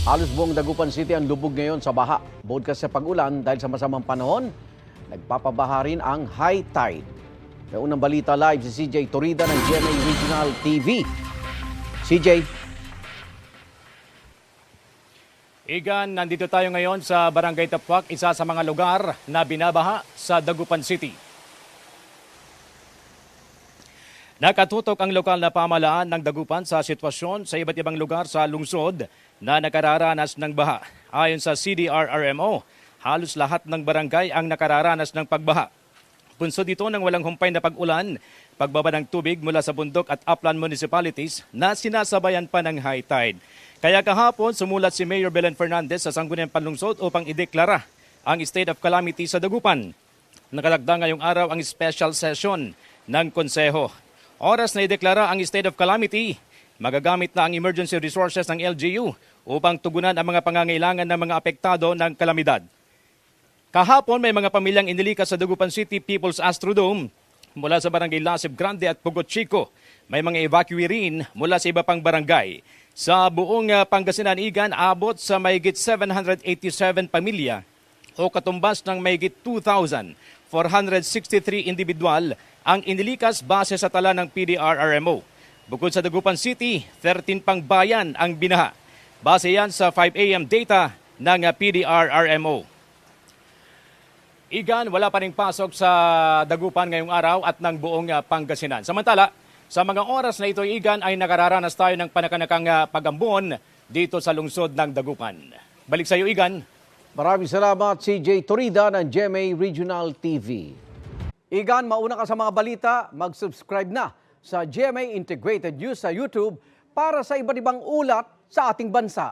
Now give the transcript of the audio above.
Halos buong Dagupan City ang lubog ngayon sa baha. Bukod kasi sa pag-ulan dahil sa masamang panahon, nagpapabaha rin ang high tide. May unang balita live si CJ Torida ng GMA Regional TV. CJ. Igan, nandito tayo ngayon sa Barangay Tapuac, isa sa mga lugar na binabaha sa Dagupan City. Nakatutok ang lokal na pamahalaan ng Dagupan sa sitwasyon sa iba't ibang lugar sa lungsod na nakararanas ng baha. Ayon sa CDRRMO, halos lahat ng barangay ang nakararanas ng pagbaha. Punsod ito ng walang humpay na pag-ulan, pagbaba ng tubig mula sa bundok at upland municipalities na sinasabayan pa ng high tide. Kaya kahapon, sumulat si Mayor Belen Fernandez sa Sangguniang Panlungsod upang ideklara ang state of calamity sa Dagupan. Nakalagda ngayong araw ang special session ng konseho. Oras na ideklara ang state of calamity, magagamit na ang emergency resources ng LGU upang tugunan ang mga pangangailangan ng mga apektado ng kalamidad. Kahapon may mga pamilyang inilikas sa Dagupan City People's Astrodome mula sa barangay Lasib Grande at Pugot Chico. May mga evacuee rin mula sa iba pang barangay. Sa buong Pangasinan, Igan, abot sa mahigit 787 pamilya o katumbas ng mahigit 2,463 individual ang inilikas base sa tala ng PDRRMO. Bukod sa Dagupan City, 13 pang bayan ang binaha. Base yan sa 5 AM data ng PDRRMO. Igan, wala pa ring pasok sa Dagupan ngayong araw at ng buong Pangasinan. Samantala, sa mga oras na ito, Igan, ay nakararanas tayo ng panakanakang pagambon dito sa lungsod ng Dagupan. Balik sa iyo, Igan. Maraming salamat CJ Torida ng GMA Regional TV. Igan, mauna ka sa mga balita, mag-subscribe na sa GMA Integrated News sa YouTube para sa iba't ibang ulat sa ating bansa.